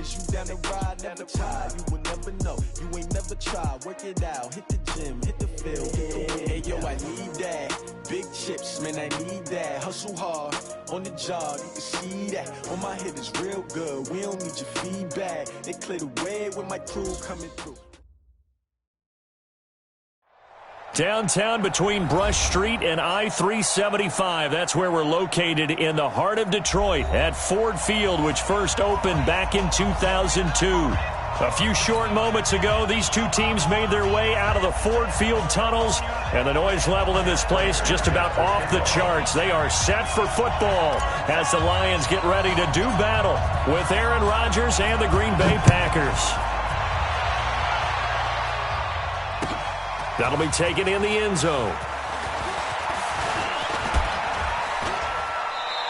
chase you down the ride, never tired. You will never know, you ain't never tried. Work it out, hit the gym, hit the field. Hey yo, I need that. Big chips, man, I need that. Hustle hard, on the job, you can see that. On my head is real good, we don't need your feedback. They clear the way with my crew coming through. Downtown between Brush Street and I-375. That's where we're located in the heart of Detroit at Ford Field, which first opened back in 2002. A few short moments ago, these two teams made their way out of the Ford Field tunnels, and the noise level in this place just about off the charts. They are set for football as the Lions get ready to do battle with Aaron Rodgers and the Green Bay Packers. That'll be taken in the end zone.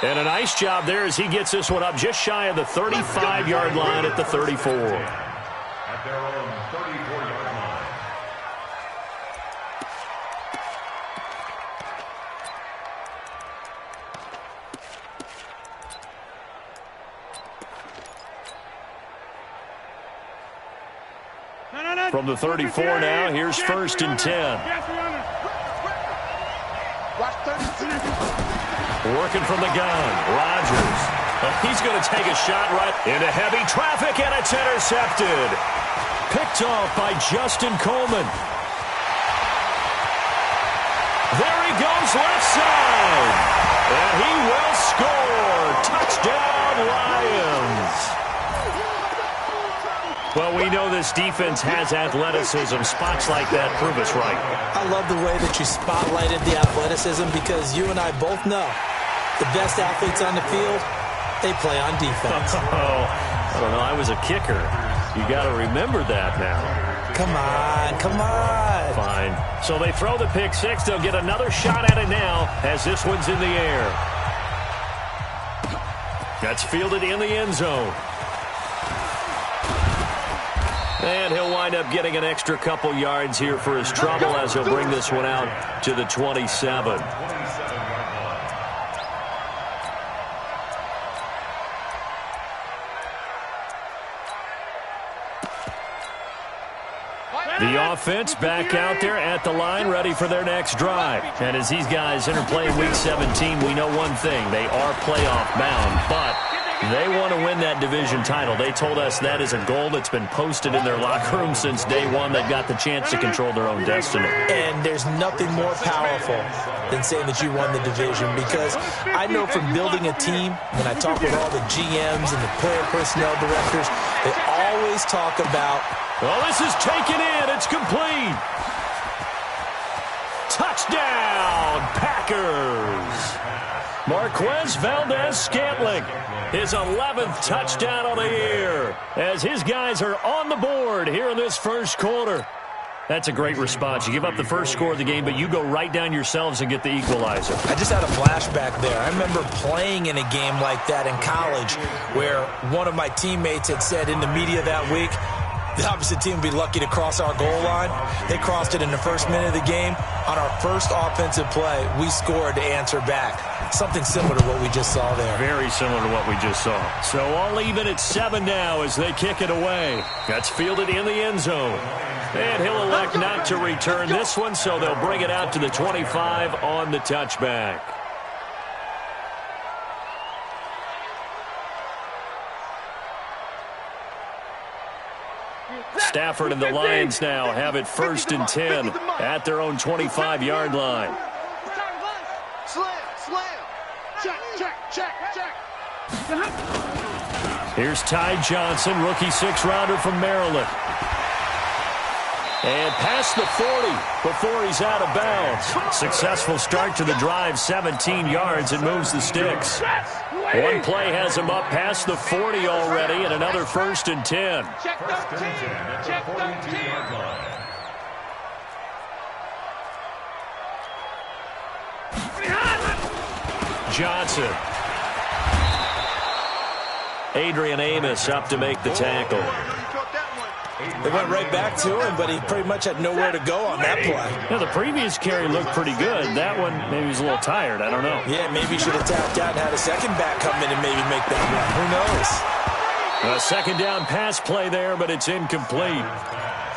And a nice job there as he gets this one up just shy of the 35-yard line at the 34. At their own 34-yard line. From the 34 now, here's 1st and 10. Working from the gun, Rodgers. He's going to take a shot right into heavy traffic, and it's intercepted. Picked off by Justin Coleman. There he goes left side. And he will score. Touchdown, Lions. Well, we know this defense has athleticism. Spots like that prove us right. I love the way that you spotlighted the athleticism because you and I both know the best athletes on the field, they play on defense. Oh, I don't know. I was a kicker. You got to remember that now. Come on, come on. Fine. So they throw the pick six. They'll get another shot at it now as this one's in the air. That's fielded in the end zone. And he'll wind up getting an extra couple yards here for his trouble as he'll bring this one out to the 27. The offense back out there at the line, ready for their next drive. And as these guys interplay Week 17, we know one thing. They are playoff bound, but they want to win that division title. They told us that is a goal that's been posted in their locker room since day one. They've got the chance to control their own destiny. And there's nothing more powerful than saying that you won the division, because I know from building a team, when I talk with all the GMs and the player personnel directors, they always talk about, well, this is taken in. It's complete. Touchdown, Packers. Marquez Valdez-Scantling, his 11th touchdown of the year, as his guys are on the board here in this first quarter. That's a great response. You give up the first score of the game, but you go right down yourselves and get the equalizer. I just had a flashback there. I remember playing in a game like that in college where one of my teammates had said in the media that week, the opposite team would be lucky to cross our goal line. They crossed it in the first minute of the game. On our first offensive play, we scored to answer back. Something similar to what we just saw there. Very similar to what we just saw. So all even at 7 now as they kick it away. That's fielded in the end zone. And he'll elect not to return this one, so they'll bring it out to the 25 on the touchback. Stafford and the Lions now have it 1st and 10 at their own 25-yard line. Here's Ty Johnson, rookie 6th-rounder from Maryland. And past the 40 before he's out of bounds. Successful start to the drive, 17 yards, and moves the sticks. One play has him up past the 40 already, and another 1st and 10. First and 10 at the 42-yard line. Johnson. Adrian Amos up to make the tackle. They went right back to him, but he pretty much had nowhere to go on that play. Yeah, the previous carry looked pretty good. That one, maybe he was a little tired. I don't know. Yeah, maybe he should have tapped out and had a second back come in and maybe make that run. Who knows? A second down pass play there, but it's incomplete.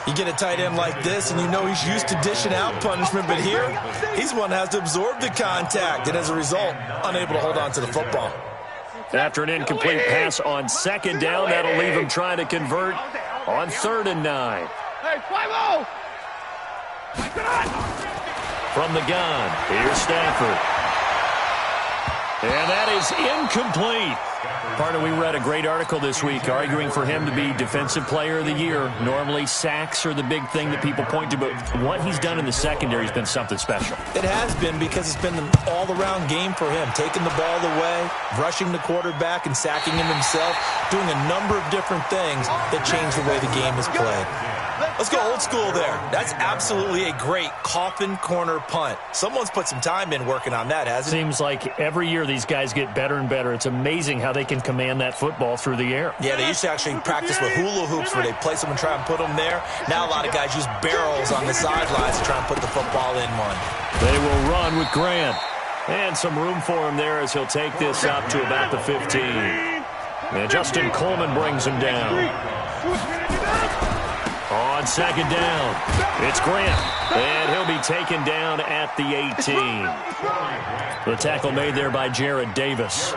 You get a tight end like this, and you know he's used to dishing out punishment, but here, he's one that has to absorb the contact, and as a result, unable to hold on to the football. After an incomplete pass on second down, that'll leave him trying to convert on 3rd and 9. From the gun, here's Stafford. And that is incomplete. Partner, we read a great article this week arguing for him to be Defensive Player of the Year. Normally, sacks are the big thing that people point to, but what he's done in the secondary has been something special. It has been, because it's been an all-around game for him, taking the ball away, rushing the quarterback, and sacking him himself, doing a number of different things that change the way the game is played. Let's go old school there. That's absolutely a great coffin corner punt. Someone's put some time in working on that, hasn't it? Seems like every year these guys get better and better. It's amazing how they can command that football through the air. Yeah, they used to actually practice with hula hoops where they place them and try and put them there. Now a lot of guys use barrels on the sidelines to try and put the football in one. They will run with Grant. And some room for him there as he'll take this up to about the 15. And Justin Coleman brings him down. On second down, it's Grant, and he'll be taken down at the 18. The tackle made there by Jared Davis.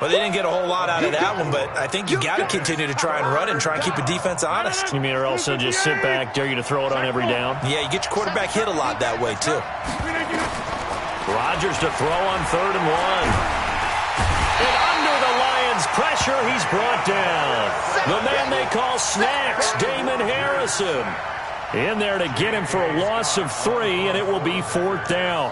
Well, they didn't get a whole lot out of that one, but I think you got to continue to try and run and try and keep the defense honest. You mean or else they'll just sit back, dare you to throw it on every down? Yeah, you get your quarterback hit a lot that way, too. Rodgers to throw on 3rd and 1. And under the Lions' pressure, he's brought down. The man they call Snacks, Damon Harrison. In there to get him for a loss of 3, and it will be 4th down.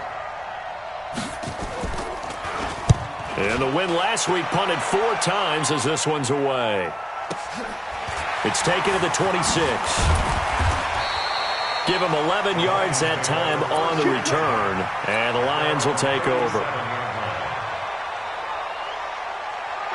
And the win last week punted 4 times as this one's away. It's taken to the 26. Give him 11 yards that time on the return, and the Lions will take over.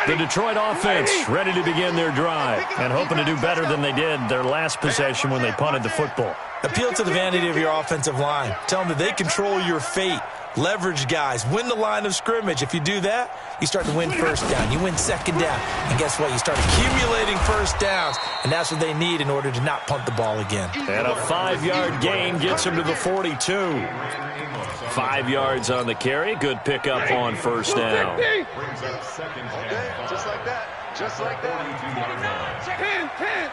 The Detroit offense ready to begin their drive and hoping to do better than they did their last possession when they punted the football. Appeal to the vanity of your offensive line. Tell them that they control your fate. Leverage guys. Win the line of scrimmage. If you do that, you start to win first down. You win second down. And guess what? You start accumulating first downs. And that's what they need in order to not punt the ball again. And a 5-yard gain gets them to the 42. 5 yards on the carry. Good pickup on first down. Okay, just like that. Just like that. 10.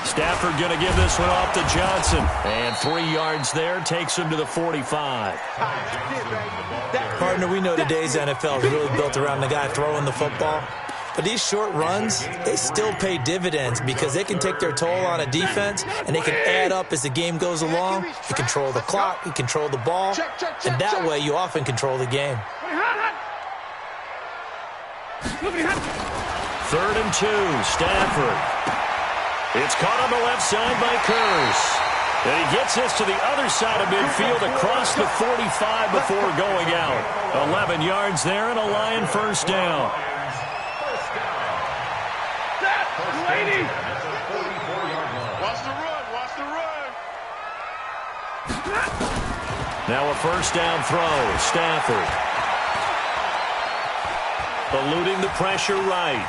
Stafford going to give this one off to Johnson. And 3 yards there takes him to the 45. Partner, we know today's NFL is really built around the guy throwing the football. But these short runs, they still pay dividends because they can take their toll on a defense and they can add up as the game goes along. You control the clock, you control the ball, and that way you often control the game. 3rd and 2, Stafford. It's caught on the left side by Kurz. And he gets this to the other side of midfield across the 45 before going out. 11 yards there and a Lion first down. Watch the run. Watch the run. Now a first down throw. Stafford. Eluding the pressure right.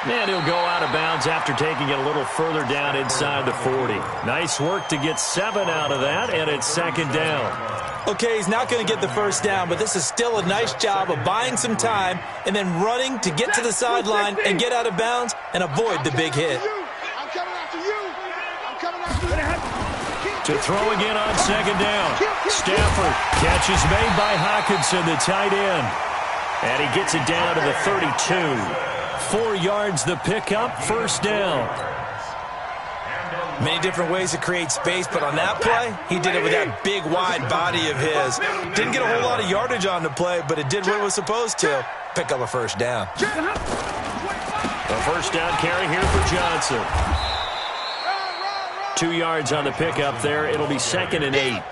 And he'll go out of bounds after taking it a little further down inside the 40. Nice work to get 7 out of that, and it's second down. Okay, he's not going to get the first down, but this is still a nice job of buying some time and then running to get to the sideline and get out of bounds and avoid the big hit. I'm coming after you. I'm coming after you. To throw again on second down. Stafford. Catch is made by Hockenson, the tight end. And he gets it down to the 32. 4 yards the pickup, first down. Many different ways to create space, but on that play, he did it with that big, wide body of his. Didn't get a whole lot of yardage on the play, but it did what it was supposed to. Pick up a first down. A first down carry here for Johnson. 2 yards on the pickup there. It'll be 2nd and 8.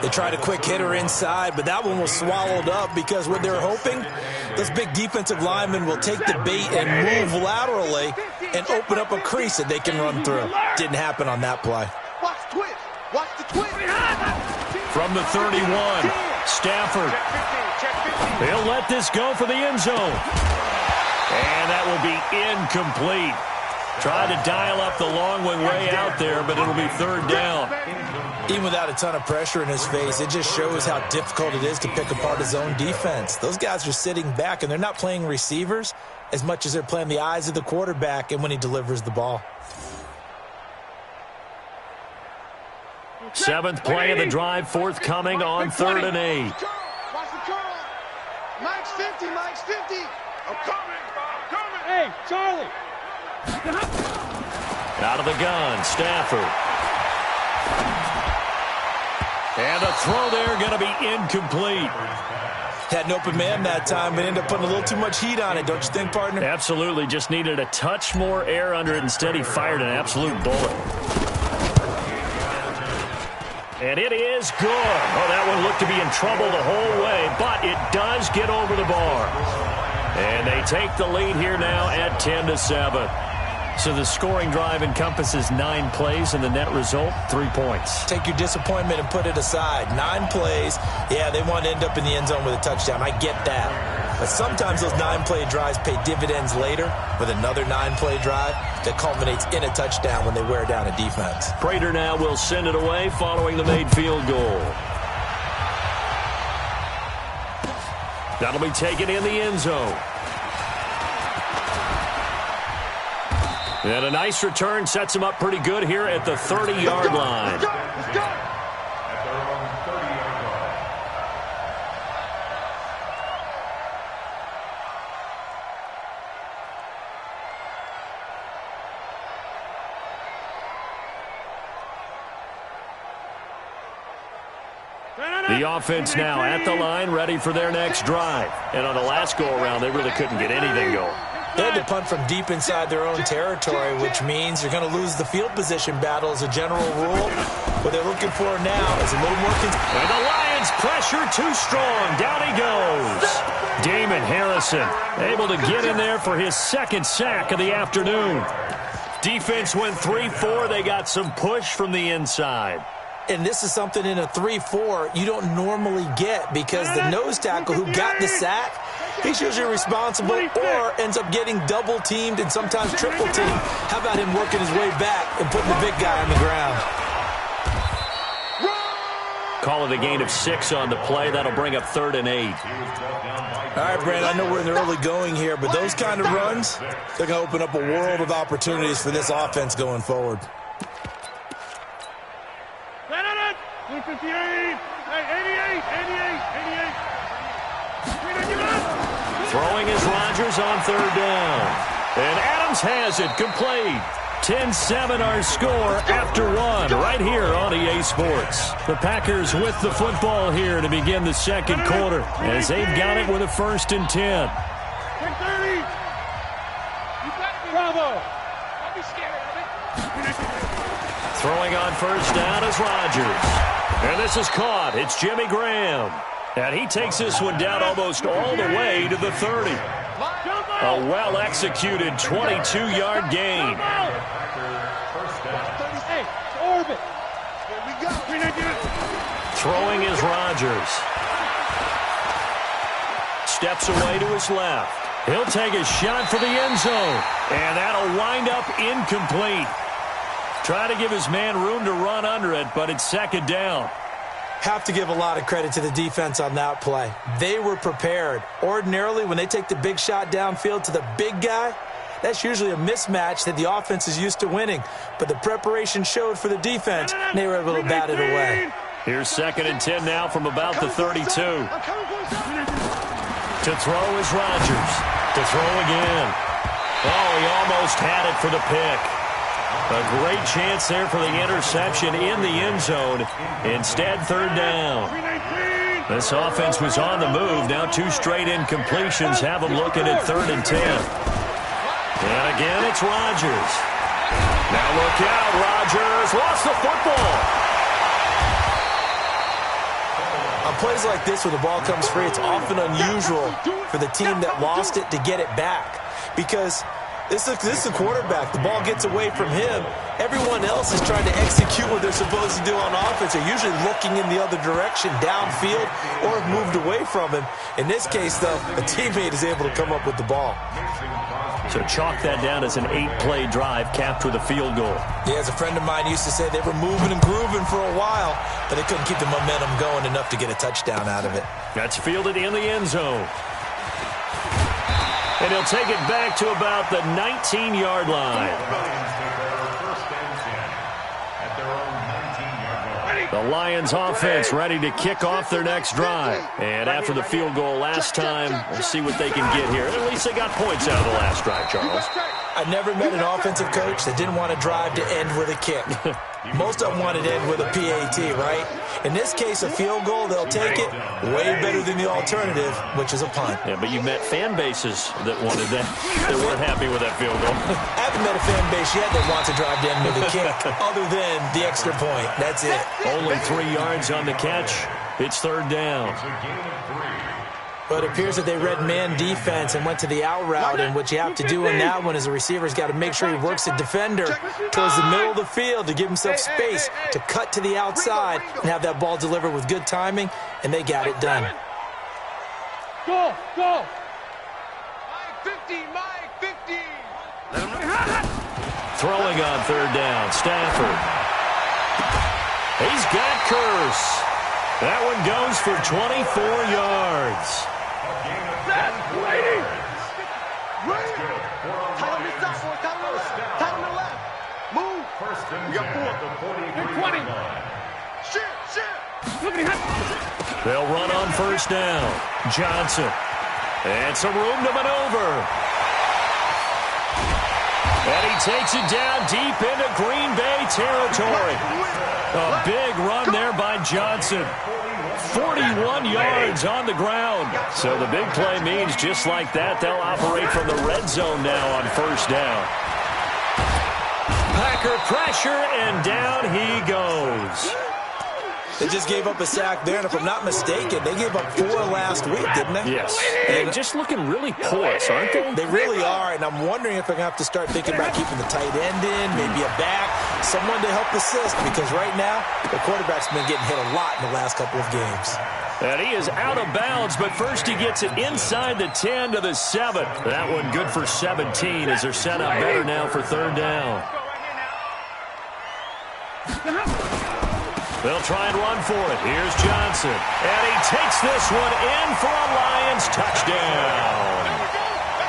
They tried a quick hitter inside, but that one was swallowed up because what they're hoping, those big defensive linemen will take the bait and move laterally and open up a crease that they can run through. Didn't happen on that play. Watch the twitch. Watch the twitch. From the 31, Stafford. He'll let this go for the end zone. And that will be incomplete. Tried to dial up the long way out there, but it'll be third down. Even without a ton of pressure in his face, it just shows how difficult it is to pick apart his own defense. Those guys are sitting back, and they're not playing receivers as much as they're playing the eyes of the quarterback and when he delivers the ball. Seventh play of the drive, forthcoming on 3rd and 8. Watch the curl. Mike's 50, Mike's 50. I'm coming. Hey, Charlie. Out of the gun, Stafford. And a throw there going to be incomplete. Had an open man that time, but ended up putting a little too much heat on it, don't you think, partner? Absolutely. Just needed a touch more air under it. Instead, he fired an absolute bullet. And it is good. Oh, that one looked to be in trouble the whole way, but it does get over the bar. And they take the lead here now at 10-7. So the scoring drive encompasses 9 plays, and the net result, 3 points. Take your disappointment and put it aside. 9 plays. Yeah, they want to end up in the end zone with a touchdown. I get that. But sometimes those 9-play drives pay dividends later with another 9-play drive that culminates in a touchdown when they wear down a defense. Prater now will send it away following the made field goal. That'll be taken in the end zone. And a nice return sets him up pretty good here at the 30-yard line. Let's go. At their own 30-yard line. The offense now at the line, ready for their next drive. And on the last go-around, they really couldn't get anything going. They had to punt from deep inside their own territory, which means you're going to lose the field position battle as a general rule. What they're looking for now is a little more... And the Lions pressure too strong. Down he goes. Damon Harrison able to get in there for his second sack of the afternoon. Defense went 3-4. They got some push from the inside. And this is something in a 3-4 you don't normally get because the nose tackle who got the sack, he's usually responsible or ends up getting double-teamed and sometimes triple-teamed. How about him working his way back and putting the big guy on the ground? Call it a gain of 6 on the play. That'll bring up 3rd and 8. All right, Brandon, I know we're in the early going here, but those kind of runs, they're going to open up a world of opportunities for this offense going forward. 58, 88, 88. Throwing is Rodgers on 3rd down. And Adams has it complete. 10-7 our score after 1 right here on EA Sports. The Packers with the football here to begin the second quarter as they've got it with a 1st and 10. 30. Bravo. Don't be scared of it. Throwing on 1st down is Rodgers. And this is caught. It's Jimmy Graham. And he takes this one down almost all the way to the 30. A well-executed 22-yard gain. Orbit. Here we go. Throwing is Rodgers. Steps away to his left. He'll take a shot for the end zone. And that'll wind up incomplete. Try to give his man room to run under it, but it's 2nd down. Have to give a lot of credit to the defense on that play. They were prepared. Ordinarily, when they take the big shot downfield to the big guy, that's usually a mismatch that the offense is used to winning. But the preparation showed for the defense, and they were able to bat it away. Here's 2nd and 10 now from about the 32. To throw is Rodgers. To throw again. Oh, he almost had it for the pick. A great chance there for the interception in the end zone. Instead, 3rd down. This offense was on the move. Now 2 straight incompletions have them looking at 3rd and 10. And again, it's Rodgers. Now look out. Rodgers lost the football. On plays like this where the ball comes free, it's often unusual for the team that lost it to get it back because This is a quarterback. The ball gets away from him. Everyone else is trying to execute what they're supposed to do on offense. They're usually looking in the other direction, downfield, or have moved away from him. In this case, though, a teammate is able to come up with the ball. So chalk that down as an 8-play drive capped with a field goal. Yeah, as a friend of mine used to say, they were moving and grooving for a while, but they couldn't keep the momentum going enough to get a touchdown out of it. That's fielded in the end zone. And he'll take it back to about the 19-yard line. The Lions offense ready to kick off their next drive. And after the field goal last time, we'll see what they can get here. At least they got points out of the last drive, Charles. I never met an offensive coach that didn't want to drive to end with a kick. Most of them wanted to end with a PAT, right? In this case, a field goal, they'll take it. Way better than the alternative, which is a punt. Yeah, but you've met fan bases that wanted that, that weren't happy with that field goal. I haven't met a fan base yet that wants to drive to end with a kick, other than the extra point. That's it. Only 3 yards on the catch. It's third down. But it appears that they read man defense and went to the out route, and what you have to do in that one is the receiver's got to make sure he works the defender towards the middle of the field to give himself space to cut to the outside and have that ball delivered with good timing, and they got it done. Go! Mike 50, Mike 50! Throwing on third down, Stafford. He's got Curse. That one goes for 24 yards. Ready! Title me stop, boys. Title me left. Move. We got 4. 20. Shit. They'll run on first down. Johnson. And some room to maneuver. And he takes it down deep into Green Bay territory. A big run there by Johnson. 41 yards on the ground. So the big play means just like that, they'll operate from the red zone now on first down. Packer pressure, and down he goes. They just gave up a sack there, and if I'm not mistaken, they gave up 4 last week, didn't they? Yes. And just looking really porous, aren't they? They really are, and I'm wondering if they're going to have to start thinking about keeping the tight end in, maybe a back, someone to help assist, because right now, the quarterback's been getting hit a lot in the last couple of games. And he is out of bounds, but first he gets it inside the 10 to the 7. That one good for 17 as they're set up better now for third down. They'll try and run for it. Here's Johnson. And he takes this one in for a Lions touchdown.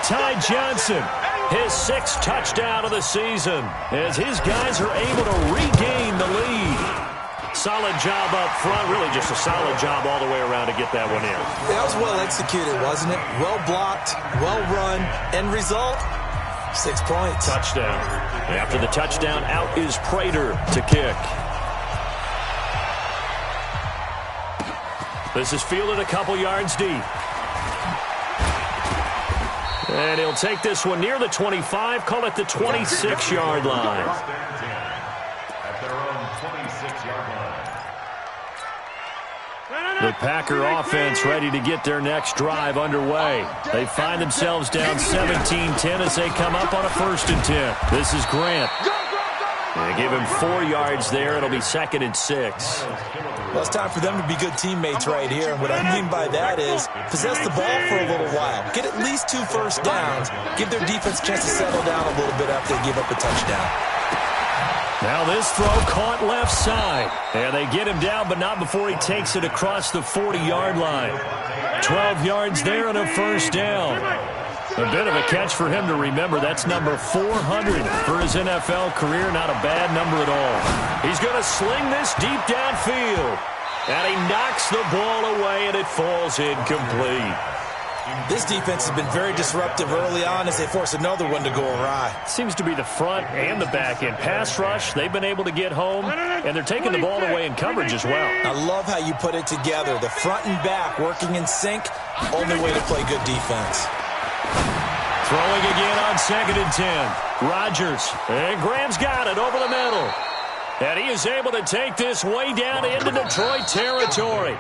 Ty Johnson, his 6th touchdown of the season, as his guys are able to regain the lead. Solid job up front. Really just a solid job all the way around to get that one in. That was well executed, wasn't it? Well blocked, well run. End result, 6 points. Touchdown. After the touchdown, out is Prater to kick. This is fielded a couple yards deep. And he'll take this one near the 25, call it the 26-yard line. At their own 26-yard line. The Packer offense ready to get their next drive underway. They find themselves down 17-10 as they come up on a 1st and 10. This is Grant. They give him 4 yards there. It'll be 2nd and 6. Well, it's time for them to be good teammates right here. And what I mean by that is possess the ball for a little while. Get at least 2 first downs. Give their defense a chance to settle down a little bit after they give up a touchdown. Now this throw caught left side. And they get him down, but not before he takes it across the 40-yard line. 12 yards there and a first down. A bit of a catch for him to remember. That's number 400 for his NFL career. Not a bad number at all. He's going to sling this deep downfield. And he knocks the ball away, and it falls incomplete. This defense has been very disruptive early on as they force another one to go awry. Seems to be the front and the back end. Pass rush, they've been able to get home, and they're taking the ball away in coverage as well. I love how you put it together. The front and back working in sync, only way to play good defense. Throwing again on 2nd and 10. Rodgers. And Graham's got it over the middle. And he is able to take this way down into Detroit territory.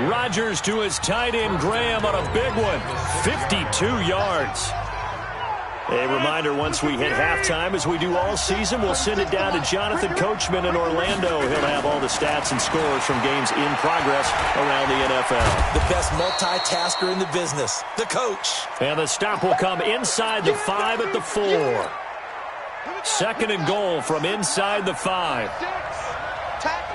Rodgers to his tight end Graham on a big one. 52 yards. A reminder, once we hit halftime, as we do all season, we'll send it down to Jonathan Coachman in Orlando. He'll have all the stats and scores from games in progress around the NFL. The best multitasker in the business, the coach. And the stop will come inside the 5 at the 4. Second and goal from inside the 5. Tackles.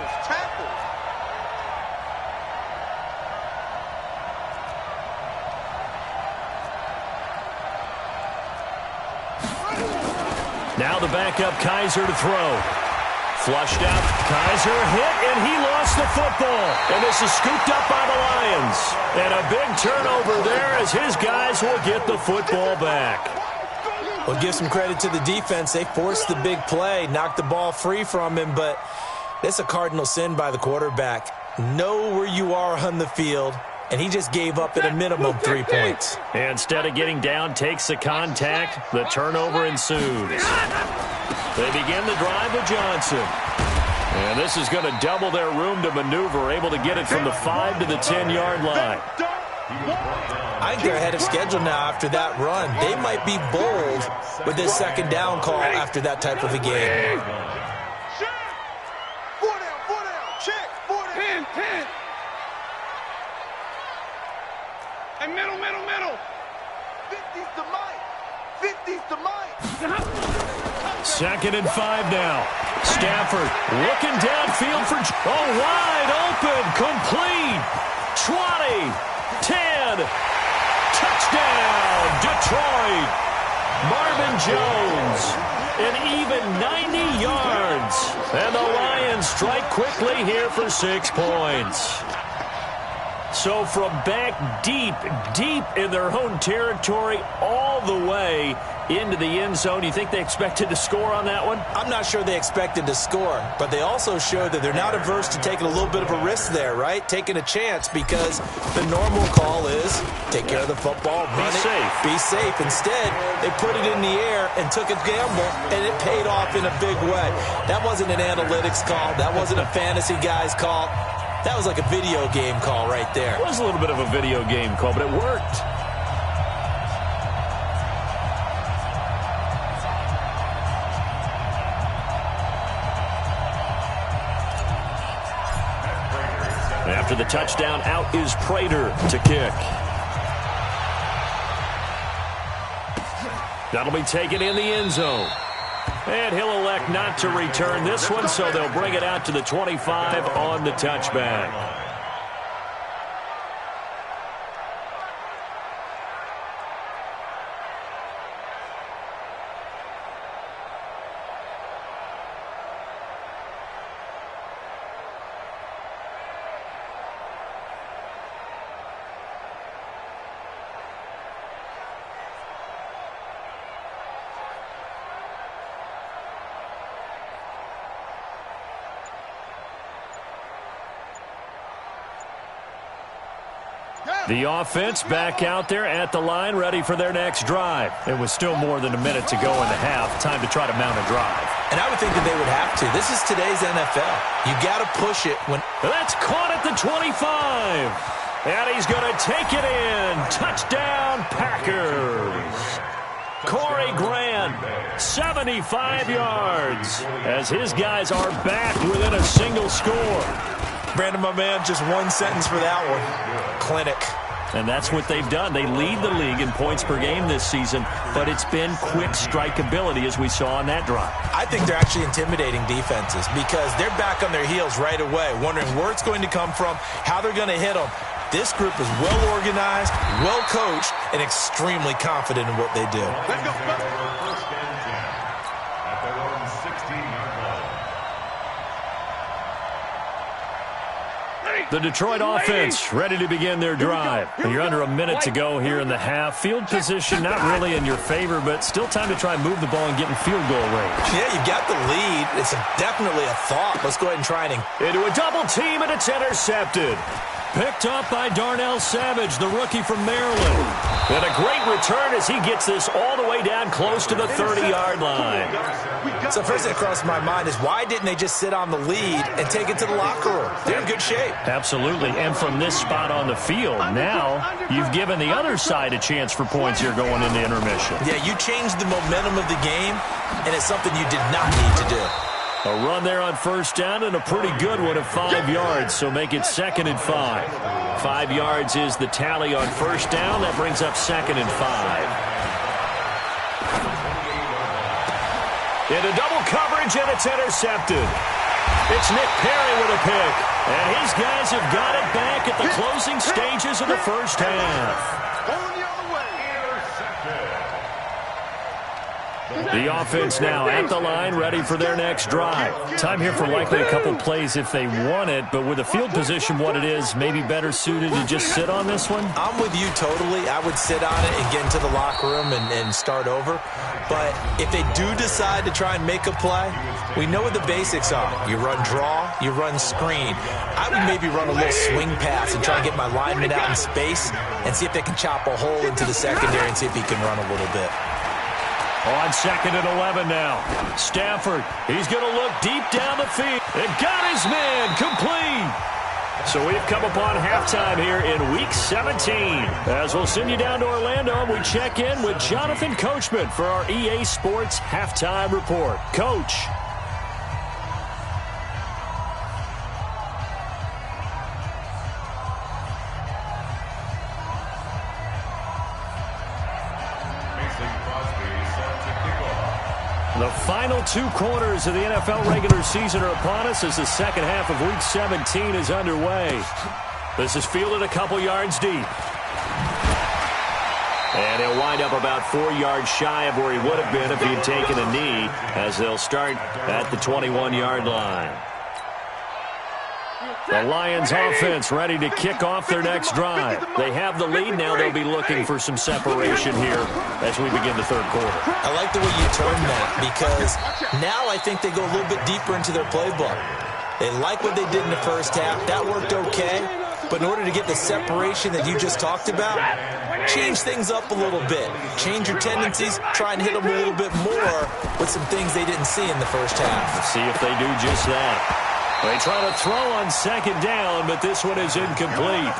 Now the backup Kaiser to throw. Flushed out. Kaiser hit, and he lost the football. And this is scooped up by the Lions. And a big turnover there as his guys will get the football back. Well, give some credit to the defense. They forced the big play, knocked the ball free from him, but it's a cardinal sin by the quarterback. Know where you are on the field, and he just gave up at a minimum 3 points. Instead of getting down, takes the contact. The turnover ensues. They begin the drive with Johnson. And this is going to double their room to maneuver, able to get it from the 5 to the 10-yard line. I think they're ahead of schedule now after that run. They might be bold with this second down call after that type of a game. 4 down, check, 4 down. 10. And middle. 50's the mic. Second and 5 now. Stafford looking downfield for... Oh, wide open, complete. 20, 10, touchdown, Detroit. Marvin Jones, an even 90 yards. And the Lions strike quickly here for 6 points. So from back deep in their own territory, all the way into the end zone, you think they expected to score on that one? I'm not sure they expected to score, but they also showed that they're not averse to taking a little bit of a risk there, right? Taking a chance, because the normal call is take care of the football, run it, be safe. Instead, they put it in the air and took a gamble, and it paid off in a big way. That wasn't an analytics call. That wasn't a fantasy guy's call. That was like a video game call right there. It was a little bit of a video game call, but it worked. After the touchdown, out is Prater to kick. That'll be taken in the end zone. And he'll elect not to return this one, so they'll bring it out to the 25 on the touchback. The offense back out there at the line, ready for their next drive. It was still more than a minute to go in the half. Time to try to mount a drive. And I would think that they would have to. This is today's NFL. You got to push it when... That's caught at the 25. And he's going to take it in. Touchdown, Packers. Corey Grant, 75 yards, as his guys are back within a single score. Brandon, my man, just one sentence for that one. Clinic. And that's what they've done. They lead the league in points per game this season, but it's been quick strikeability as we saw on that drive. I think they're actually intimidating defenses because they're back on their heels right away, wondering where it's going to come from, how they're going to hit them. This group is well organized, well coached, and extremely confident in what they do. First and 10 at their own 16-yard line. The Detroit offense ready to begin their drive. You're under a minute to go here in the half. Field position not really in your favor, but still time to try and move the ball and get in field goal range. Yeah, you've got the lead. It's definitely a thought. Let's go ahead and try it. Into a double team, and it's intercepted. Picked up by Darnell Savage, the rookie from Maryland. And a great return as he gets this all the way down close to the 30-yard line. So first thing that crossed my mind is why didn't they just sit on the lead and take it to the locker room? They're in good shape. Absolutely. And from this spot on the field, now you've given the other side a chance for points here going into intermission. Yeah, you changed the momentum of the game, and it's something you did not need to do. A run there on first down and a pretty good one of 5 yards, so make it 2nd and 5. 5 yards is the tally on first down. That brings up 2nd and 5. Into double coverage, and it's intercepted. It's Nick Perry with a pick, and his guys have got it back at the closing stages of the first half. The offense now at the line, ready for their next drive. Time here for likely a couple plays if they want it, but with the field position what it is, maybe better suited to just sit on this one? I'm with you totally. I would sit on it and get into the locker room and start over. But if they do decide to try and make a play, we know what the basics are. You run draw, you run screen. I would maybe run a little swing pass and try and get my lineman out in space and see if they can chop a hole into the secondary and see if he can run a little bit. On 2nd and 11 now. Stafford, he's going to look deep down the field. And got his man complete. So we've come upon halftime here in Week 17. As we'll send you down to Orlando, we check in with Jonathan Coachman for our EA Sports Halftime Report. Coach. The final 2 quarters of the NFL regular season are upon us as the second half of Week 17 is underway. This is fielded a couple yards deep. And he'll wind up about 4 yards shy of where he would have been if he had taken a knee, as they'll start at the 21-yard line. The Lions offense ready to kick off their next drive. They have the lead. Now they'll be looking for some separation here as we begin the third quarter. I like the way you termed that because now I think they go a little bit deeper into their playbook. They like what they did in the first half. That worked okay. But in order to get the separation that you just talked about, change things up a little bit. Change your tendencies. Try and hit them a little bit more with some things they didn't see in the first half. Let's see if they do just that. They try to throw on 2nd down, but this one is incomplete.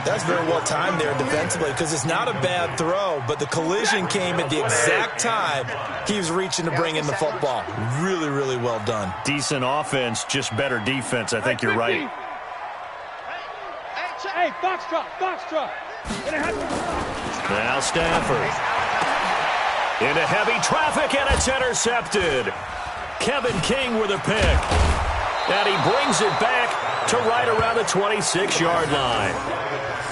That's very well timed there defensively because it's not a bad throw, but the collision came at the exact time he was reaching to bring in the football. Really, really well done. Decent offense, just better defense. I think you're right. Hey, box drop. Now Stafford. Into heavy traffic, and it's intercepted. Kevin King with a pick. And he brings it back to right around the 26-yard line.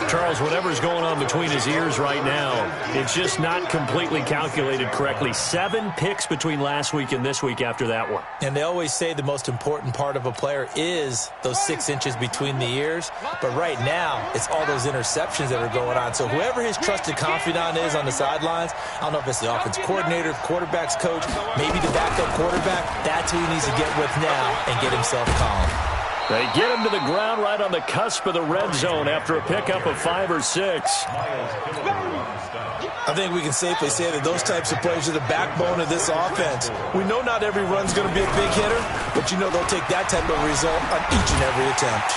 Charles, whatever's going on between his ears right now, it's just not completely calculated correctly. 7 picks between last week and this week after that one. And they always say the most important part of a player is those 6 inches between the ears. But right now, it's all those interceptions that are going on. So whoever his trusted confidant is on the sidelines, I don't know if it's the offense coordinator, quarterback's coach, maybe the backup quarterback, that's who he needs to get with now and get himself calm. They get him to the ground right on the cusp of the red zone after a pickup of 5 or 6. I think we can safely say that those types of plays are the backbone of this offense. We know not every run's going to be a big hitter, but you know they'll take that type of result on each and every attempt.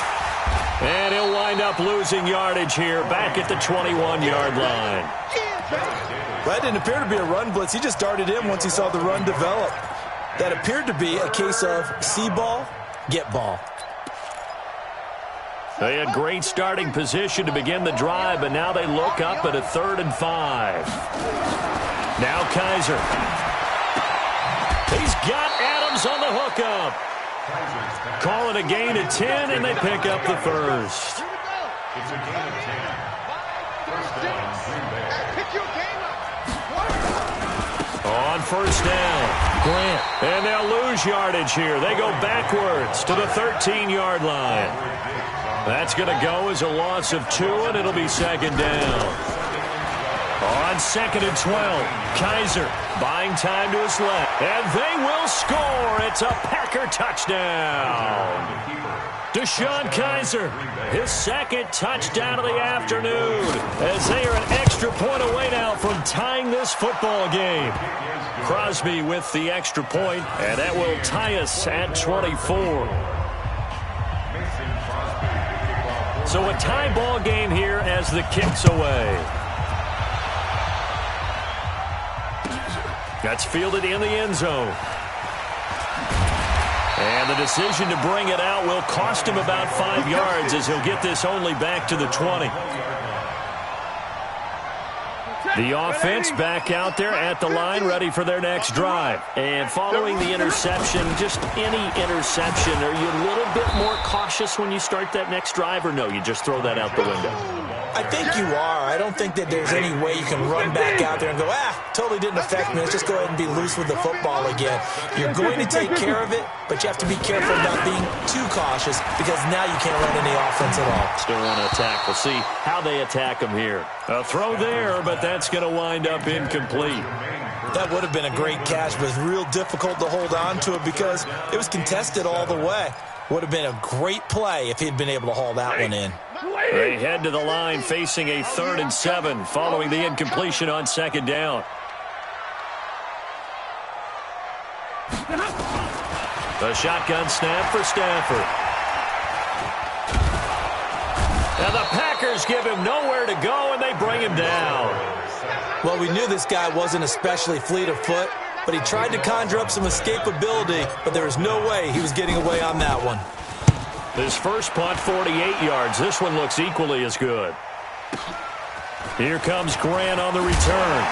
And he'll wind up losing yardage here back at the 21-yard line. That didn't appear to be a run blitz. He just darted in once he saw the run develop. That appeared to be a case of see ball, get ball. They had great starting position to begin the drive, but now they look up at a 3rd and 5. Now Kaiser. He's got Adams on the hookup. Call it a gain of 10, and they pick up the first. It's a gain of 10. First down, Green Bay. On first down, Grant. And they'll lose yardage here. They go backwards to the 13-yard line. That's going to go as a loss of 2, and it'll be 2nd down. On 2nd and 12, Kaiser buying time to his left. And they will score. It's a Packer touchdown. DeShone Kizer, his second touchdown of the afternoon, as they are an extra point away now from tying this football game. Crosby with the extra point, and that will tie us at 24. So a tie ball game here as the kick's away. That's fielded in the end zone. And the decision to bring it out will cost him about 5 yards, as he'll get this only back to the 20. The offense back out there at the line, ready for their next drive. And following the interception, just any interception, are you a little bit more cautious when you start that next drive, or no, you just throw that out the window? I think you are. I don't think that there's any way you can run back out there and go, totally didn't affect me. Let's just go ahead and be loose with the football again. You're going to take care of it, but you have to be careful about being too cautious, because now you can't run any offense at all. Still want to attack. We'll see how they attack him here. A throw there, but that's going to wind up incomplete. That would have been a great catch, but it's real difficult to hold on to it because it was contested all the way. Would have been a great play if he'd been able to haul that one in. They head to the line facing a 3rd and 7 following the incompletion on 2nd down. The shotgun snap for Stafford. And the Packers give him nowhere to go, and they bring him down. Well, we knew this guy wasn't especially fleet of foot, but he tried to conjure up some escapability, but there was no way he was getting away on that one. His first punt, 48 yards. This one looks equally as good. Here comes Grant on the return.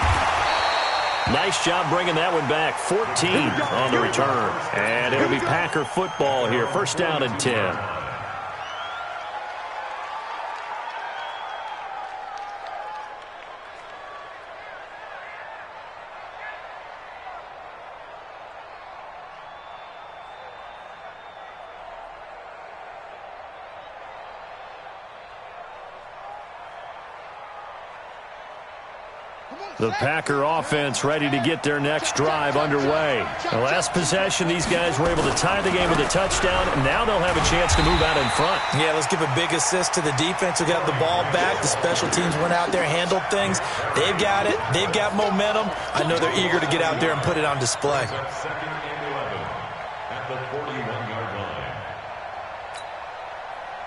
Nice job bringing that one back. 14 on the return. And it'll be Packer football here. 1st down and 10. The Packer offense ready to get their next drive underway. The last possession, these guys were able to tie the game with a touchdown, and now they'll have a chance to move out in front. Yeah, let's give a big assist to the defense who got the ball back. The special teams went out there, handled things. They've got it. They've got momentum. I know they're eager to get out there and put it on display.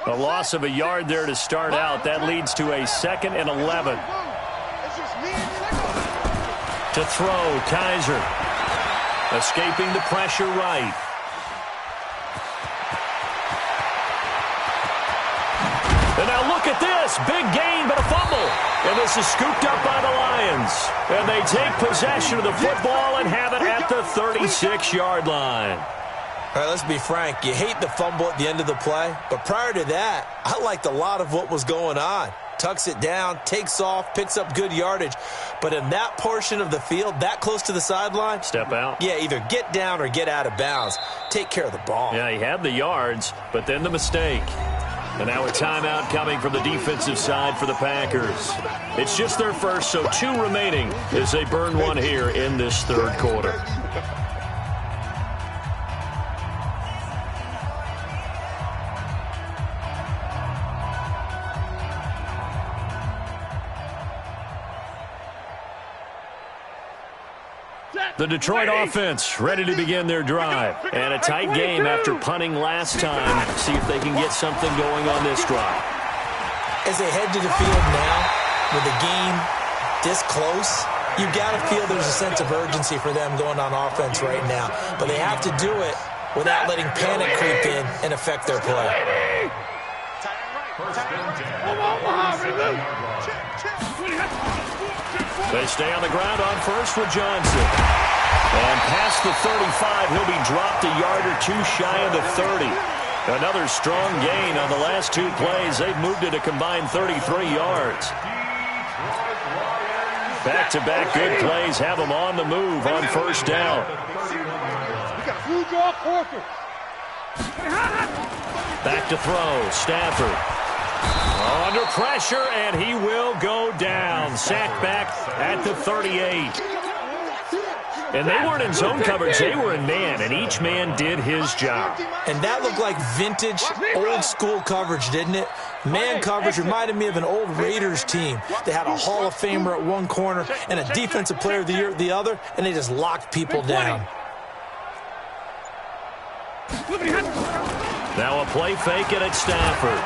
A loss of a yard there to start out. That leads to a 2nd and 11. To throw, Kizer. Escaping the pressure right. And now look at this. Big gain, but a fumble. And this is scooped up by the Lions. And they take possession of the football and have it at the 36-yard line. All right, let's be frank. You hate the fumble at the end of the play. But prior to that, I liked a lot of what was going on. Tucks it down, takes off, picks up good yardage. But in that portion of the field, that close to the sideline, step out. Yeah, either get down or get out of bounds. Take care of the ball. Yeah, he had the yards, but then the mistake. And now a timeout coming from the defensive side for the Packers. It's just their first, so 2 remaining as they burn one here in this 3rd quarter. The Detroit offense ready to begin their drive. And a tight game after punting last time. See if they can get something going on this drive. As they head to the field now, with the game this close, you've got to feel there's a sense of urgency for them going on offense right now. But they have to do it without letting panic creep in and affect their play. They stay on the ground on first with Johnson. And past the 35, he'll be dropped a yard or 2 shy of the 30. Another strong gain on the last 2 plays. They've moved it a combined 33 yards. Back-to-back good plays have them on the move on 1st down. Back to throw, Stafford. Under pressure, and he will go down. Sacked back at the 38. And they weren't in zone coverage, they were in man, and each man did his job. And that looked like vintage, old-school coverage, didn't it? Man coverage reminded me of an old Raiders team. They had a Hall of Famer at one corner and a Defensive Player of the Year at the other, and they just locked people down. Now a play fake it at Stafford.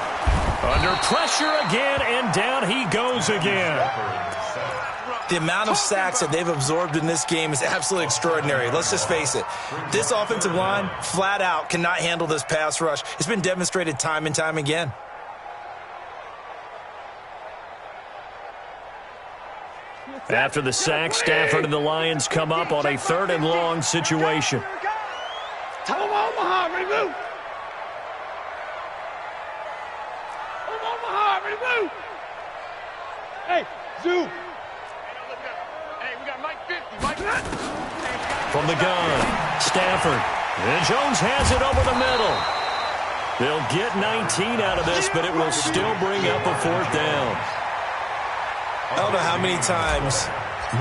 Under pressure again, and down he goes again. The amount of sacks that they've absorbed in this game is absolutely extraordinary. Let's just face it. This offensive line, flat out, cannot handle this pass rush. It's been demonstrated time and time again. After the sack, Stafford and the Lions come up on a 3rd and long situation. Tell him Omaha, ready to move. Omaha, ready to move. Hey, Zoo. Hey, we got Mike 50. Mike 50. From the gun, Stafford. And Jones has it over the middle. They'll get 19 out of this, but it will still bring up a 4th down. I don't know how many times,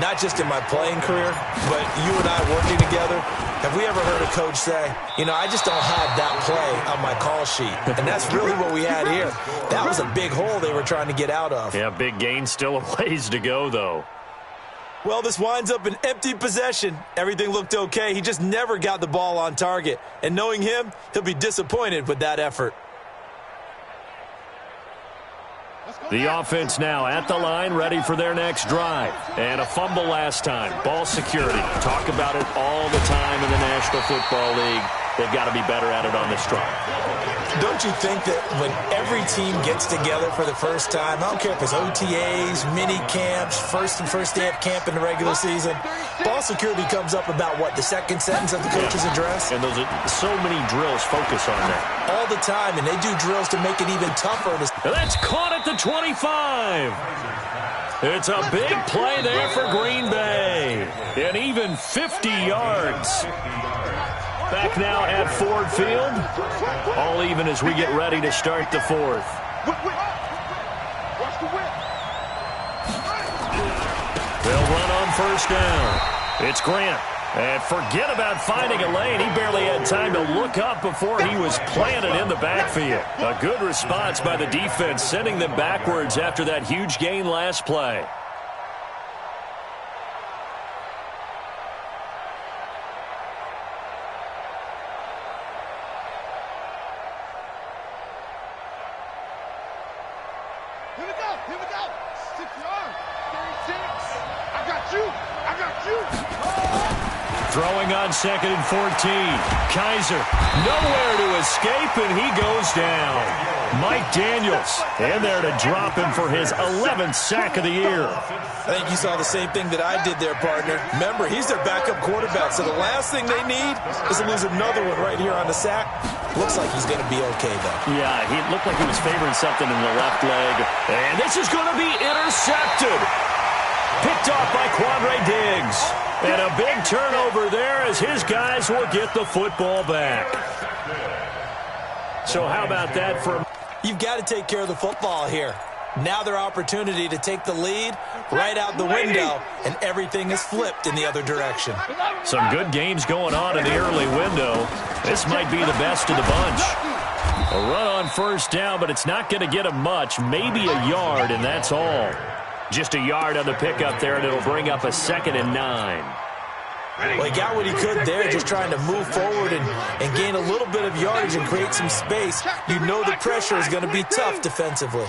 not just in my playing career, but you and I working together, have we ever heard a coach say, you know, I just don't have that play on my call sheet. And that's really what we had here. That was a big hole they were trying to get out of. Yeah, big gain, still a ways to go, though. Well, this winds up an empty possession. Everything looked okay. He just never got the ball on target. And knowing him, he'll be disappointed with that effort. The offense now at the line, ready for their next drive. And a fumble last time. Ball security. Talk about it all the time in the National Football League. They've got to be better at it on this drive. Don't you think that when every team gets together for the first time, I don't care if it's OTAs, mini camps, first day of camp in the regular season, ball security comes up about, what, the second sentence of the coach's address? And those are so many drills focus on that. All the time, and they do drills to make it even tougher. And that's caught at the 25. It's a big play there for Green Bay. And even 50 yards. Back now at Ford Field. All even as we get ready to start the 4th. They'll run on 1st down. It's Grant. And forget about finding a lane. He barely had time to look up before he was planted in the backfield. A good response by the defense, sending them backwards after that huge gain last play. Here we go. 6 yards. 36. I got you. Throwing on 2nd and 14. Kaiser, nowhere to escape, and he goes down. Mike Daniels in there to drop him for his 11th sack of the year. I think you saw the same thing that I did there, partner. Remember, he's their backup quarterback, so the last thing they need is to lose another one right here on the sack. Looks like he's going to be okay, though. Yeah, he looked like he was favoring something in the left leg. And this is going to be intercepted. Picked off by Quandre Diggs. And a big turnover there as his guys will get the football back. So how about that for... You've got to take care of the football here. Now their opportunity to take the lead right out the window, and everything is flipped in the other direction. Some good games going on in the early window. This might be the best of the bunch. A run on 1st down, but it's not going to get him much. Maybe a yard, and that's all. Just a yard on the pickup there, and it'll bring up a 2nd and 9. Well, he got what he could there, just trying to move forward and gain a little bit of yardage and create some space. You know the pressure is going to be tough defensively.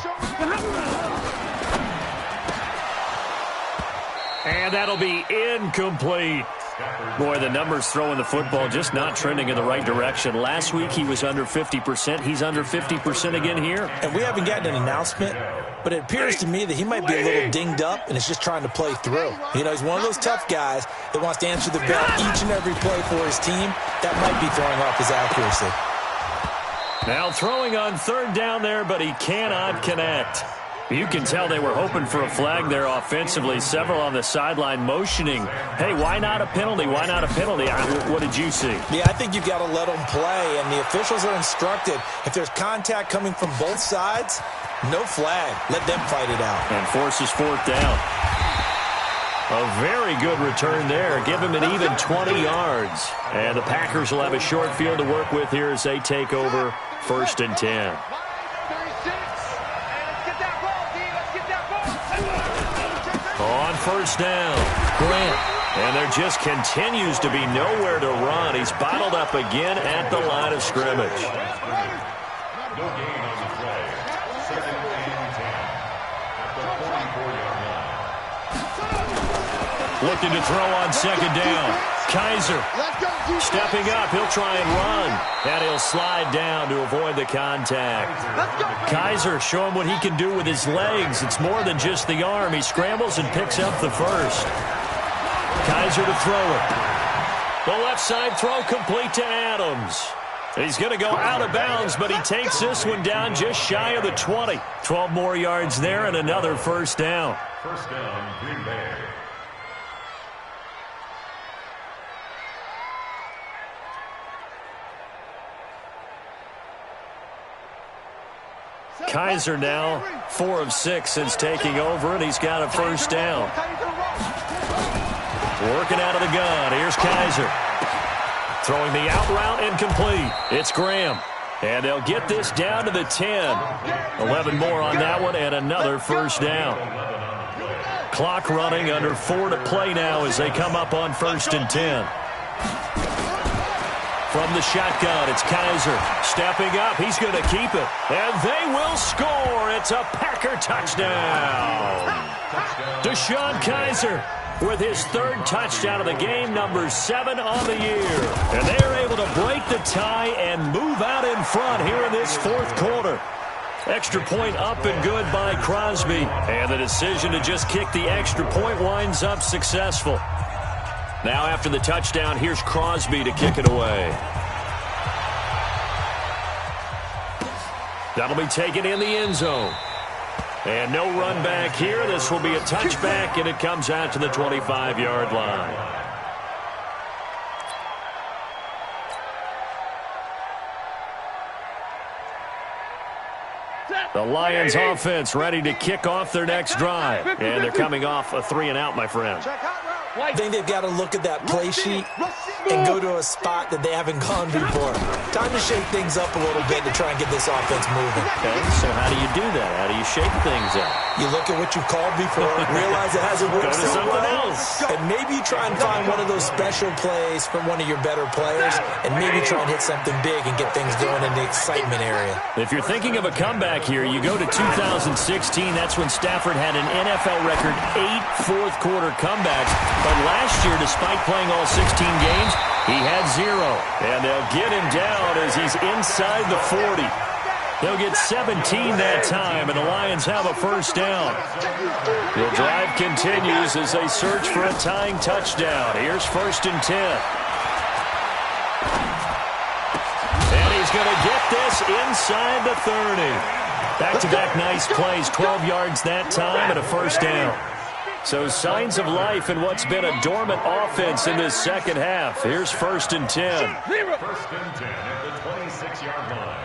And that'll be incomplete. Boy, the numbers throwing the football just not trending in the right direction. Last week he was under 50%. He's under 50% again here. And we haven't gotten an announcement, but it appears to me that he might be a little dinged up and is just trying to play through. You know, he's one of those tough guys that wants to answer the bell each and every play for his team. That might be throwing off his accuracy. Now throwing on 3rd down there, but he cannot connect. You can tell they were hoping for a flag there offensively. Several on the sideline motioning, hey, why not a penalty? Why not a penalty? What did you see? Yeah, I think you've got to let them play, and the officials are instructed, if there's contact coming from both sides, no flag. Let them fight it out. And forces 4th down. A very good return there. Give him an even 20 yards. And the Packers will have a short field to work with here as they take over 1st and 10. On 1st down, Grant. And there just continues to be nowhere to run. He's bottled up again at the line of scrimmage. No gain on the play. 2nd and 10. At the 44-yard line. Looking to throw on 2nd down. Kaiser stepping up. He'll try and run. And he'll slide down to avoid the contact. Kaiser, show him what he can do with his legs. It's more than just the arm. He scrambles and picks up the first. Kaiser to throw it. The left side throw complete to Adams. He's going to go out of bounds, but he takes this one down just shy of the 20. 12 more yards there and another 1st down. 1st down, Green Bay. Kaiser now 4 of 6 since taking over, and he's got a 1st down. Working out of the gun. Here's Kaiser. Throwing the out route incomplete. It's Graham. And they'll get this down to the 10. 11 more on that one and another 1st down. Clock running, under 4 to play now as they come up on 1st and 10. From the shotgun, it's Kaiser. Stepping up, he's going to keep it. And they will score. It's a Packer touchdown. Deshaun Kaiser with his 3rd touchdown of the game, number 7 on the year. And they're able to break the tie and move out in front here in this 4th quarter. Extra point up and good by Crosby. And the decision to just kick the extra point winds up successful. Now after the touchdown, here's Crosby to kick it away. That'll be taken in the end zone. And no run back here. This will be a touchback, and it comes out to the 25-yard line. The Lions offense ready to kick off their next drive. And they're coming off a 3-and-out, my friend. I think they've got to look at that play sheet and go to a spot that they haven't gone before. Time to shake things up a little bit to try and get this offense moving. Okay, so how do you do that? How do you shake things up? You look at what you've called before, realize it hasn't worked so well, and maybe you try and find one of those special plays from one of your better players, and maybe try and hit something big and get things going in the excitement area. If you're thinking of a comeback here, you go to 2016. That's when Stafford had an NFL record 8 fourth-quarter comebacks. But last year, despite playing all 16 games, he had 0. And they'll get him down as he's inside the 40. They'll get 17 that time, and the Lions have a 1st down. The drive continues as they search for a tying touchdown. Here's 1st and 10. And he's going to get this inside the 30. Back-to-back nice plays, 12 yards that time, and a 1st down. So signs of life in what's been a dormant offense in this second half. Here's 1st and 10. 1st and 10 at the 26-yard line.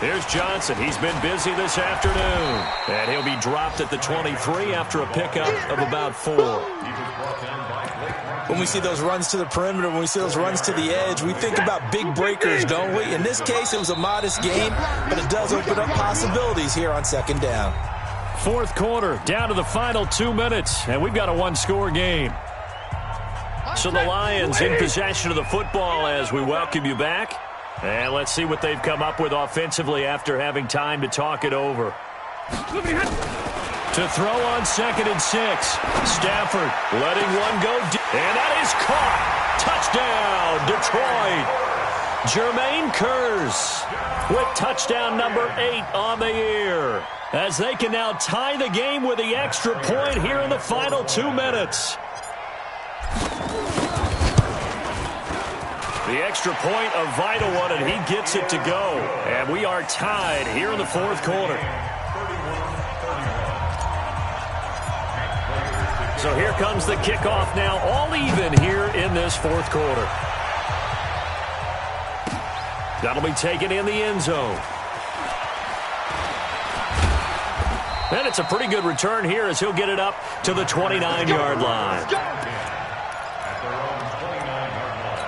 Here's Johnson. He's been busy this afternoon. And he'll be dropped at the 23 after a pickup of about 4. When we see those runs to the perimeter, when we see those runs to the edge, we think about big breakers, don't we? In this case, it was a modest gain, but it does open up possibilities here on 2nd down. 4th quarter, down to the final 2 minutes, and we've got a 1-score game. So the Lions in possession of the football as we welcome you back. And let's see what they've come up with offensively after having time to talk it over. To throw on 2nd and 6. Stafford letting one go deep. And that is caught. Touchdown, Detroit. Jermaine Kearse with touchdown number 8 on the year, as they can now tie the game with the extra point here in the final 2 minutes. The extra point, a vital one, and he gets it to go. And we are tied here in the 4th quarter. So here comes the kickoff now, all even here in this 4th quarter. That'll be taken in the end zone. And it's a pretty good return here as he'll get it up to the 29-yard line. At their own 29-yard line.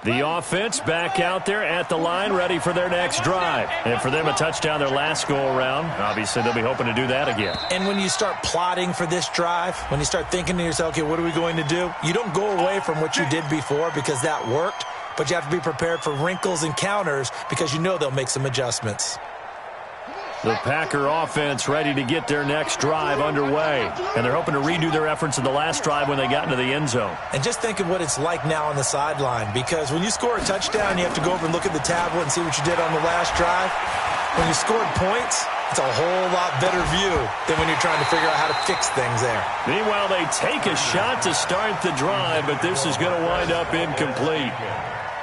The offense back out there at the line, ready for their next drive. And for them, a touchdown their last go-around. Obviously, they'll be hoping to do that again. And when you start plotting for this drive, when you start thinking to yourself, okay, what are we going to do? You don't go away from what you did before because that worked, but you have to be prepared for wrinkles and counters because you know they'll make some adjustments. The Packer offense ready to get their next drive underway. And they're hoping to redo their efforts in the last drive when they got into the end zone. And just think of what it's like now on the sideline, because when you score a touchdown, you have to go over and look at the tablet and see what you did on the last drive. When you scored points, it's a whole lot better view than when you're trying to figure out how to fix things there. Meanwhile, they take a shot to start the drive, but this is going to wind up incomplete.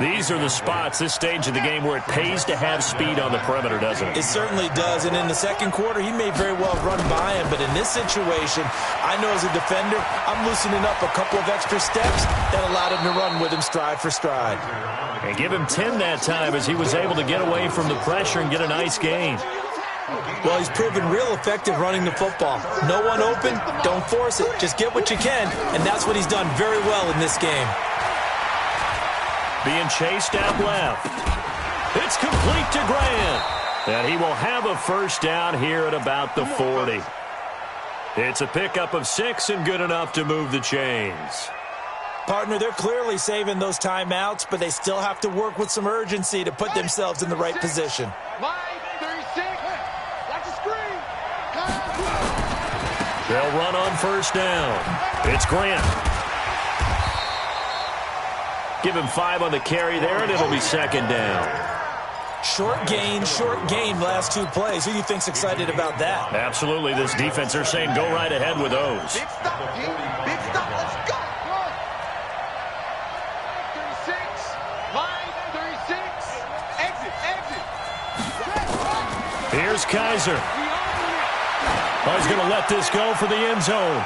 These are the spots, this stage of the game, where it pays to have speed on the perimeter, doesn't it? It certainly does, and in the second quarter, he may very well run by him, but in this situation, I know as a defender, I'm loosening up a couple of extra steps that allowed him to run with him stride for stride. And give him 10 that time as he was able to get away from the pressure and get a nice gain. Well, he's proven real effective running the football. No one open, don't force it. Just get what you can, and that's what he's done very well in this game. Being chased out left. It's complete to Grant. And he will have a first down here at about the 40. It's a pickup of 6 and good enough to move the chains. Partner, they're clearly saving those timeouts, but they still have to work with some urgency to put themselves in the right position. Line 36. Watch the screen. They'll run on first down. It's Grant. Give him 5 on the carry there, and it'll be second down. Short gain, last 2 plays. Who do you think's excited about that? Absolutely. This defense, they're saying go right ahead with those. Big stop, G. Big stop. Let's go. 36. Line 36. Exit. Here's Kaiser. Oh, he's going to let this go for the end zone.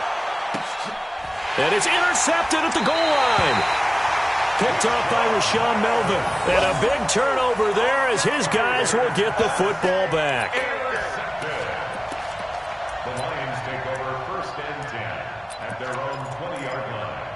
And it's intercepted at the goal line. Picked off by Rashawn Melvin. And a big turnover there as his guys will get the football back. The Lions take over first and 10 at their own 20-yard line.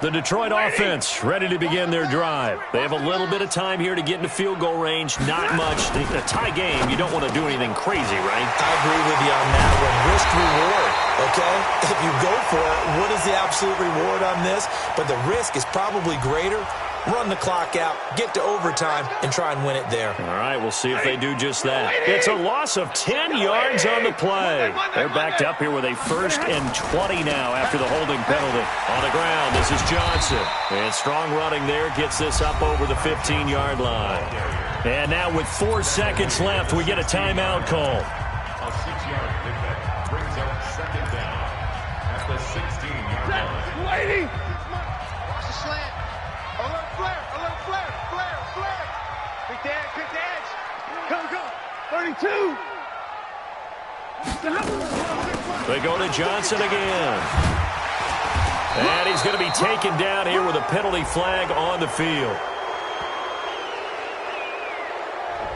The Detroit offense ready to begin their drive. They have a little bit of time here to get into field goal range. Not much. A tie game, you don't want to do anything crazy, right? I agree with you on that one. Risk-reward, okay? If you go for it, what is the absolute reward on this? But the risk is probably greater. Run the clock out, get to overtime, and try and win it there. All right, we'll see if they do just that. It's a loss of 10 yards on the play. They're backed up here with a 1st and 20 now after the holding penalty. On the ground, this is Johnson. And strong running there gets this up over the 15-yard line. And now with 4 seconds left, we get a timeout call. A 6-yard pickup brings up second down at the 16-yard line. Waiting. Watch the slant. A little flare. Quick dash. Go. 32. They go to Johnson again. And he's going to be taken down here with a penalty flag on the field.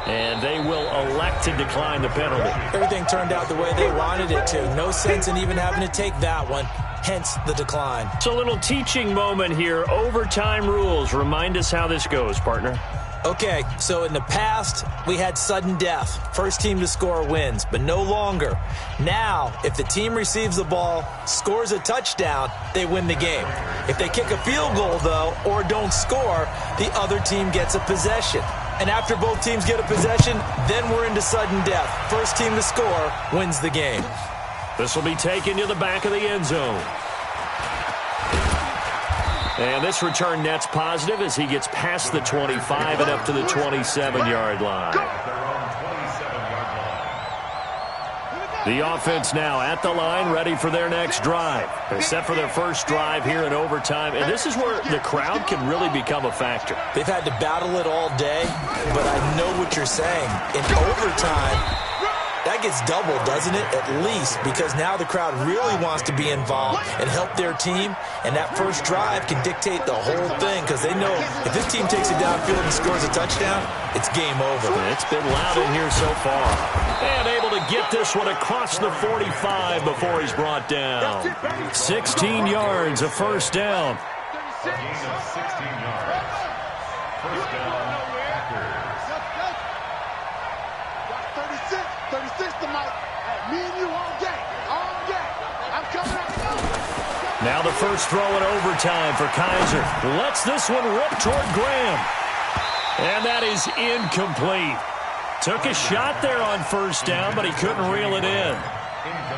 And they will elect to decline the penalty. Everything turned out the way they wanted it to. No sense in even having to take that one. Hence the decline. It's a little teaching moment here. Overtime rules. Remind us how this goes, partner. Okay, so in the past, we had sudden death. First team to score wins, but no longer. Now, if the team receives the ball, scores a touchdown, they win the game. If they kick a field goal, though, or don't score, the other team gets a possession. And after both teams get a possession, then we're into sudden death. First team to score wins the game. This will be taken to the back of the end zone. And this return net's positive as he gets past the 25 and up to the 27-yard line. The offense now at the line, ready for their next drive. They're set for their first drive here in overtime, and this is where the crowd can really become a factor. They've had to battle it all day, but I know what you're saying. In overtime, that gets doubled, doesn't it? At least, because now the crowd really wants to be involved and help their team, and that first drive can dictate the whole thing because they know if this team takes it downfield and scores a touchdown, it's game over. It's been loud in here so far. And able to get this one across the 45 before he's brought down. 16 yards, a first down. A gain of 16 yards. First down, Packers. 36 to Mike. Me and you all day. All day. I'm coming up. Now the first throw in overtime for Kaiser. Lets this one rip toward Graham. And that is incomplete. Took a shot there on first down, but he couldn't reel it in.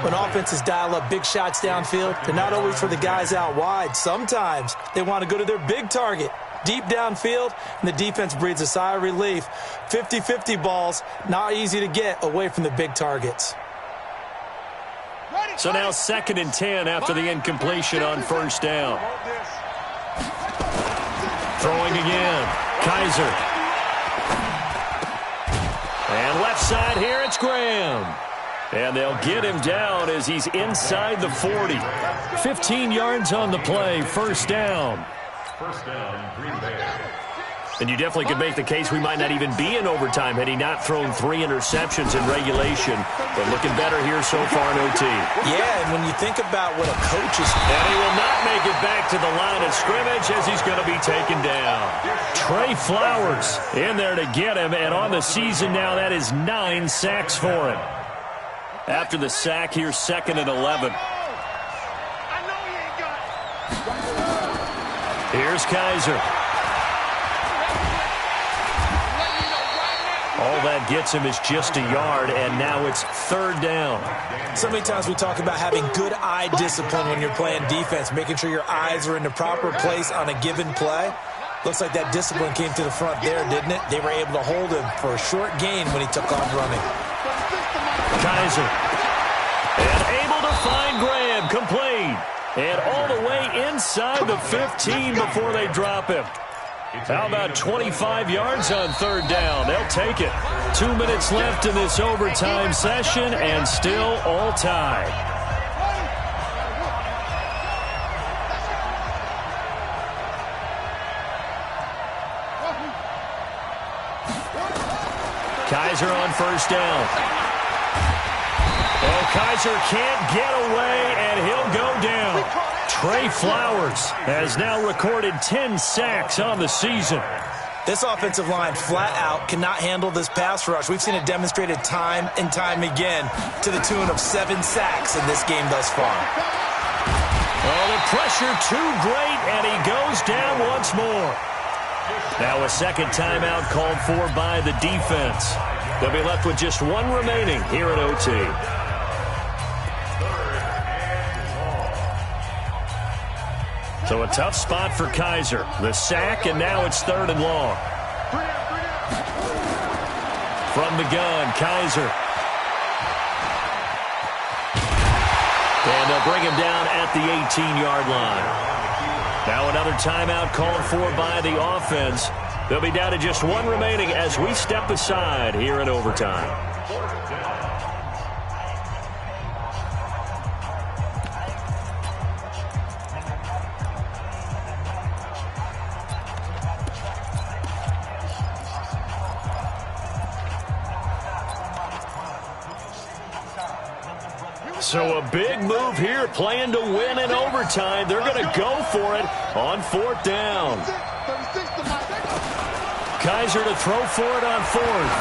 When offenses dial up big shots downfield, they're not always for the guys out wide. Sometimes they want to go to their big target. Deep downfield, and the defense breathes a sigh of relief. 50-50 balls, not easy to get away from the big targets. So now 2nd and 10 after the incompletion on first down. Throwing again. Kaiser. And left side here, it's Graham. And they'll get him down as he's inside the 40. 15 yards on the play, first down. First down, Green Bay. And you definitely could make the case we might not even be in overtime had he not thrown 3 interceptions in regulation. But looking better here so far in OT. Yeah, and when you think about what a coach is... And he will not make it back to the line of scrimmage as he's going to be taken down. Trey Flowers in there to get him, and on the season now, that is 9 sacks for him. After the sack, here's 2nd and 11. Here's Kaiser. All that gets him is just a yard, and now it's 3rd down. So many times we talk about having good eye discipline when you're playing defense, making sure your eyes are in the proper place on a given play. Looks like that discipline came to the front there, didn't it? They were able to hold him for a short gain when he took off running. Kaiser. And able to find Graham, complete. And all the way inside the 15 before they drop him. How about 25 yards on 3rd down? They'll take it. 2 minutes left in this overtime session, and still all tied. Kaiser on first down. Oh, Kaiser can't get away, and he'll go down. Trey Flowers has now recorded 10 sacks on the season. This offensive line flat out cannot handle this pass rush. We've seen it demonstrated time and time again to the tune of 7 sacks in this game thus far. Oh, the pressure too great, and he goes down once more. Now a 2nd timeout called for by the defense. They'll be left with just 1 remaining here at OT. So a tough spot for Kaiser. The sack, and now it's 3rd and long. From the gun, Kaiser. And they'll bring him down at the 18-yard line. Now another timeout called for by the offense. They'll be down to just 1 remaining as we step aside here in overtime. So a big move here, playing to win in overtime. They're going to go for it on 4th down. Kaiser to throw for it on 4th.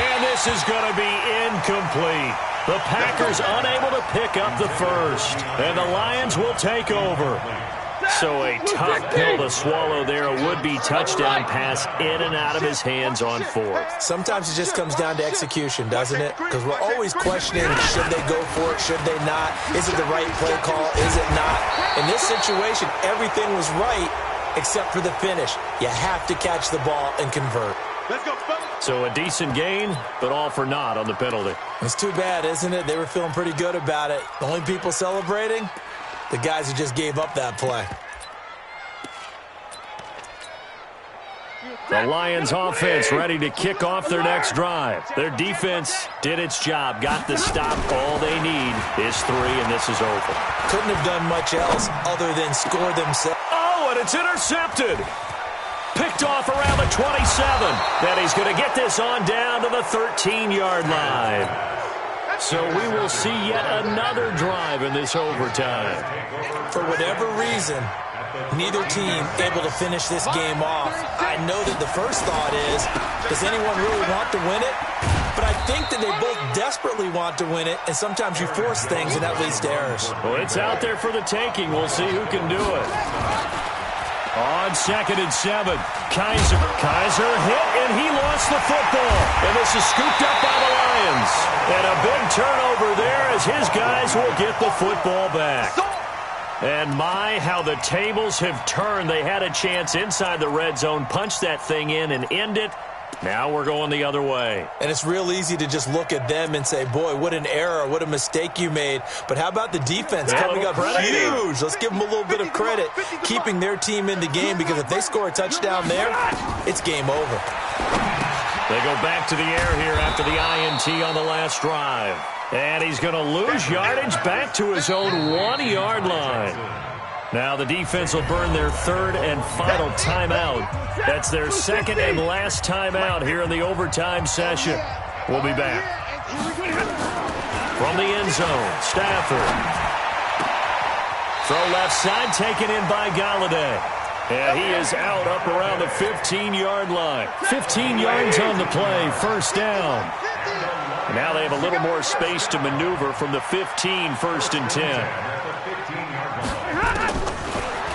And this is going to be incomplete. The Packers unable to pick up the first. And the Lions will take over. So a tough pill to swallow there. A would-be touchdown pass in and out of his hands on 4th. Sometimes it just comes down to execution, doesn't it? Because we're always questioning, should they go for it, should they not? Is it the right play call, is it not? In this situation, everything was right except for the finish. You have to catch the ball and convert. Let's go, fellas. So a decent gain, but all for naught on the penalty. It's too bad, isn't it? They were feeling pretty good about it. The only people celebrating, the guys who just gave up that play. The Lions offense ready to kick off their next drive. Their defense did its job, got the stop. All they need is 3, and this is over. Couldn't have done much else other than score themselves. Oh, and it's intercepted. Picked off around the 27. Then he's going to get this on down to the 13-yard line. So we will see yet another drive in this overtime. For whatever reason, neither team able to finish this game off. I know that the first thought is, does anyone really want to win it? But I think that they both desperately want to win it, and sometimes you force things, and that leads to errors. Well, it's out there for the taking. We'll see who can do it. On 2nd and 7, Kaiser hit, and he lost the football. And this is scooped up by the Lions. And a big turnover there as his guys will get the football back. And my, how the tables have turned. They had a chance inside the red zone, punch that thing in and end it. Now we're going the other way. And it's real easy to just look at them and say, boy, what an error, what a mistake you made. But how about the defense coming up huge? Let's give them a little bit of credit, keeping their team in the game, because if they score a touchdown there, it's game over. They go back to the air here after the INT on the last drive. And he's going to lose yardage back to his own 1-yard line. Now the defense will burn their 3rd and final timeout. That's their 2nd and last timeout here in the overtime session. We'll be back. From the end zone, Stafford. Throw left side, taken in by Galladay. And he is out up around the 15-yard line. 15 yards on the play, first down. Now they have a little more space to maneuver from the 15, 1st and 10.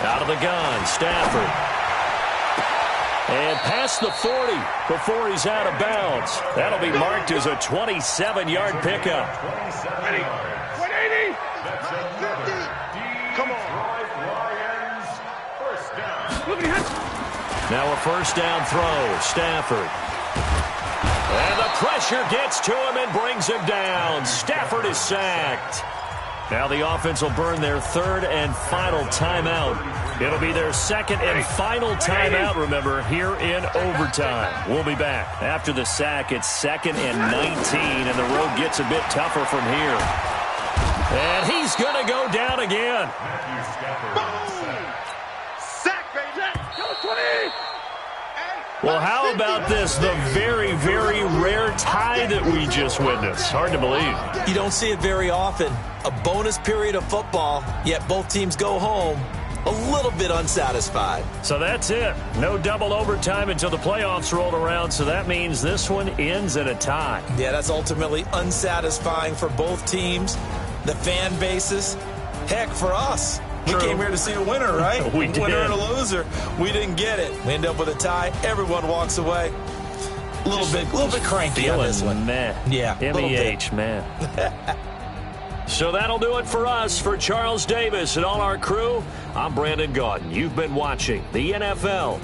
Out of the gun, Stafford. And past the 40 before he's out of bounds. That'll be marked as a 27-yard pickup. 180. Come on. Now a first down throw, Stafford. And the pressure gets to him and brings him down. Stafford is sacked. Now the offense will burn their 3rd and final timeout. It'll be their 2nd and final timeout, remember, here in overtime. We'll be back. After the sack, it's 2nd and 19, and the road gets a bit tougher from here. And he's going to go down again. Sack, baby. 20. Well, how about this? The very, very rare tie that we just witnessed. Hard to believe. You don't see it very often. A bonus period of football, yet both teams go home a little bit unsatisfied. So that's it. No double overtime until the playoffs rolled around, so that means this one ends in a tie. Yeah, that's ultimately unsatisfying for both teams, the fan bases. Heck, for us. We came here to see a winner, right? We did. Winner and a loser. We didn't get it. We end up with a tie. Everyone walks away. A little bit cranky on this one. Meh. Yeah, MEH, man. So that'll do it for us. For Charles Davis and all our crew, I'm Brandon Gaudin. You've been watching the NFL